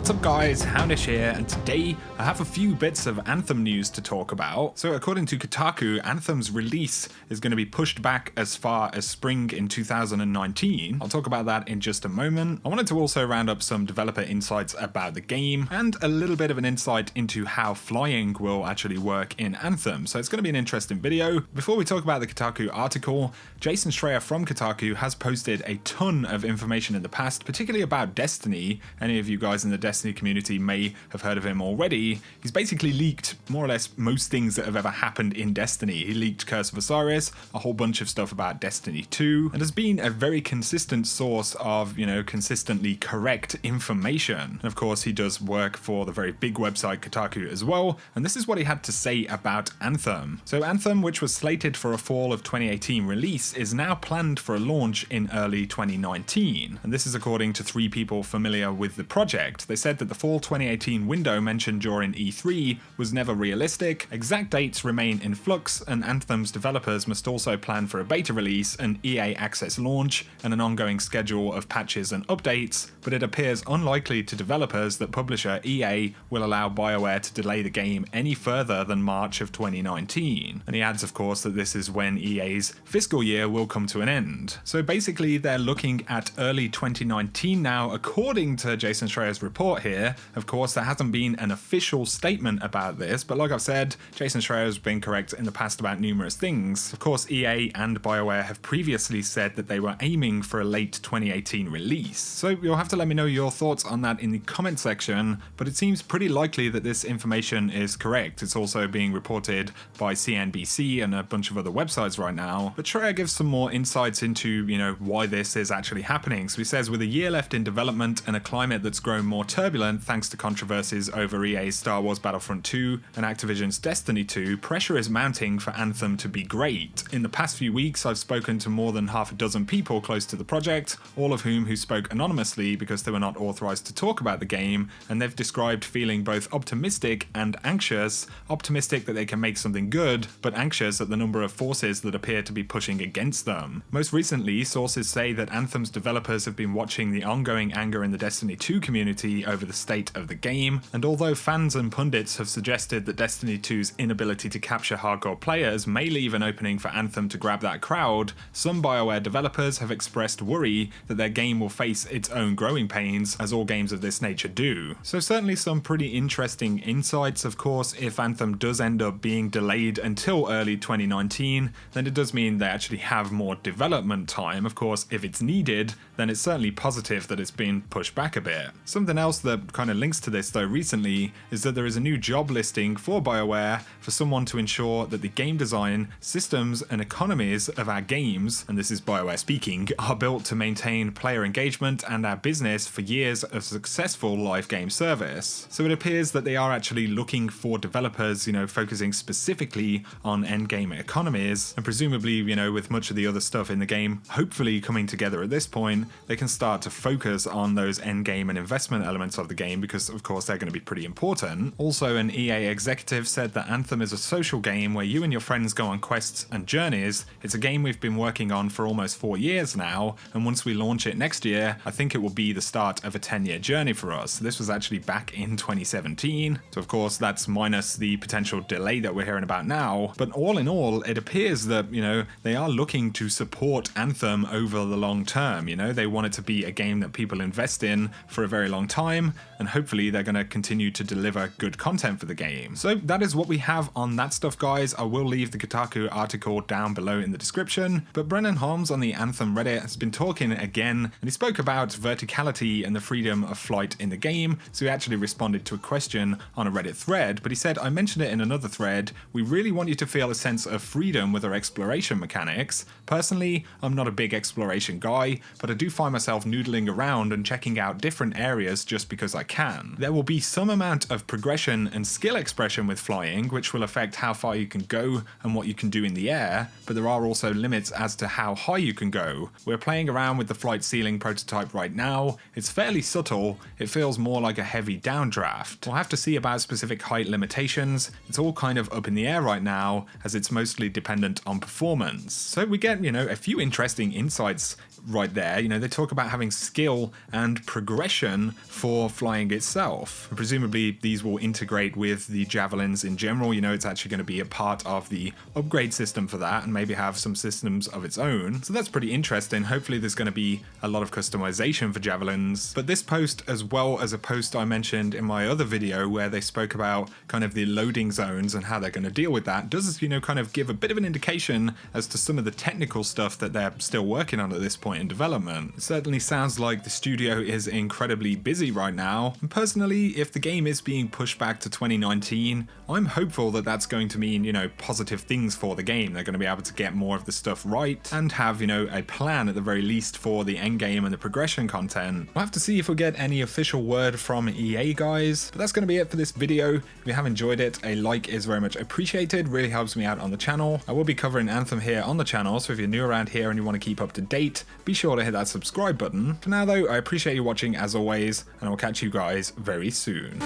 What's up guys, Houndish here, and today I have a few bits of Anthem news to talk about. So according to Kotaku, Anthem's release is going to be pushed back as far as spring in 2019. I'll talk about that in just a moment. I wanted to also round up some developer insights about the game, and a little bit of an insight into how flying will actually work in Anthem. So it's going to be an interesting video. Before we talk about the Kotaku article, Jason Schreier from Kotaku has posted a ton of information in the past, particularly about Destiny. Any of you guys in the Destiny community may have heard of him already. He's basically leaked more or less most things that have ever happened in Destiny. He leaked Curse of Osiris, a whole bunch of stuff about Destiny 2, and has been a very consistent source of, consistently correct information. And of course, he does work for the very big website Kotaku as well, and this is what he had to say about Anthem. So Anthem, which was slated for a fall of 2018 release, is now planned for a launch in early 2019. And this is according to 3 people familiar with the project. They said that the fall 2018 window mentioned during E3 was never realistic, exact dates remain in flux, and Anthem's developers must also plan for a beta release, an EA Access launch, and an ongoing schedule of patches and updates, but it appears unlikely to developers that publisher EA will allow BioWare to delay the game any further than March of 2019. And he adds, of course, that this is when EA's fiscal year will come to an end. So basically, they're looking at early 2019 now, according to Jason Schreier's report here. Of course, there hasn't been an official statement about this, but like I've said, Jason Schreier has been correct in the past about numerous things. Of course, EA and BioWare have previously said that they were aiming for a late 2018 release. So you'll have to let me know your thoughts on that in the comment section, but it seems pretty likely that this information is correct. It's also being reported by CNBC and a bunch of other websites right now. But Schreier gives some more insights into, why this is actually happening. So he says, with a year left in development and a climate that's grown more turbulent thanks to controversies over EA's Star Wars Battlefront 2 and Activision's Destiny 2, pressure is mounting for Anthem to be great. In the past few weeks, I've spoken to more than half a dozen people close to the project, all of whom spoke anonymously because they were not authorized to talk about the game, and they've described feeling both optimistic and anxious. Optimistic that they can make something good, but anxious at the number of forces that appear to be pushing against them. Most recently, sources say that Anthem's developers have been watching the ongoing anger in the Destiny 2 community over the state of the game, and although fans and pundits have suggested that Destiny 2's inability to capture hardcore players may leave an opening for Anthem to grab that crowd, some BioWare developers have expressed worry that their game will face its own growing pains, as all games of this nature do. So certainly some pretty interesting insights. Of course, if Anthem does end up being delayed until early 2019, then it does mean they actually have more development time. Of course, if it's needed, then it's certainly positive that it's been pushed back a bit. Something else that kind of links to this though recently is that there is a new job listing for BioWare for someone to ensure that the game design, systems and economies of our games, and this is BioWare speaking, are built to maintain player engagement and our business for years of successful live game service. So it appears that they are actually looking for developers, focusing specifically on endgame economies, and presumably, with much of the other stuff in the game hopefully coming together at this point, they can start to focus on those endgame and investment elements of the game, because of course they're going to be pretty important. Also, an EA executive said that Anthem is a social game where you and your friends go on quests and journeys. It's a game we've been working on for almost 4 years now, and once we launch it next year, I think it will be the start of a 10-year journey for us. This was actually back in 2017, so of course that's minus the potential delay that we're hearing about now. But all in all, it appears that, they are looking to support Anthem over the long term. They want it to be a game that people invest in for a very long time, and hopefully they're going to continue to deliver good content for the game. So that is what we have on that stuff, guys. I will leave the Kotaku article down below in the description, but Brennan Holmes on the Anthem Reddit has been talking again, and he spoke about verticality and the freedom of flight in the game. So he actually responded to a question on a Reddit thread, but he said, I mentioned it in another thread, we really want you to feel a sense of freedom with our exploration mechanics. Personally, I'm not a big exploration guy, but I do find myself noodling around and checking out different areas just because I can. There will be some amount of progression and skill expression with flying, which will affect how far you can go and what you can do in the air, but there are also limits as to how high you can go. We're playing around with the flight ceiling prototype right now. It's fairly subtle, it feels more like a heavy downdraft. We'll have to see about specific height limitations. It's all kind of up in the air right now, as it's mostly dependent on performance. So we get, a few interesting insights right there. They talk about having skill and progression for for flying itself. And presumably these will integrate with the javelins in general. You know, it's actually going to be a part of the upgrade system for that and maybe have some systems of its own. So that's pretty interesting. Hopefully there's going to be a lot of customization for javelins. But this post, as well as a post I mentioned in my other video where they spoke about kind of the loading zones and how they're going to deal with that, does, you know, kind of give a bit of an indication as to some of the technical stuff that they're still working on at this point in development. It certainly sounds like the studio is incredibly busy right now. And personally, if the game is being pushed back to 2019, I'm hopeful that that's going to mean, you know, positive things for the game. They're going to be able to get more of the stuff right and have, you know, a plan at the very least for the end game and the progression content. We'll have to see if we get any official word from EA, guys. But that's going to be it for this video. If you have enjoyed it, a like is very much appreciated. Really helps me out on the channel. I will be covering Anthem here on the channel, so if you're new around here and you want to keep up to date, be sure to hit that subscribe button. For now though, I appreciate you watching as always, and I'll catch you guys very soon.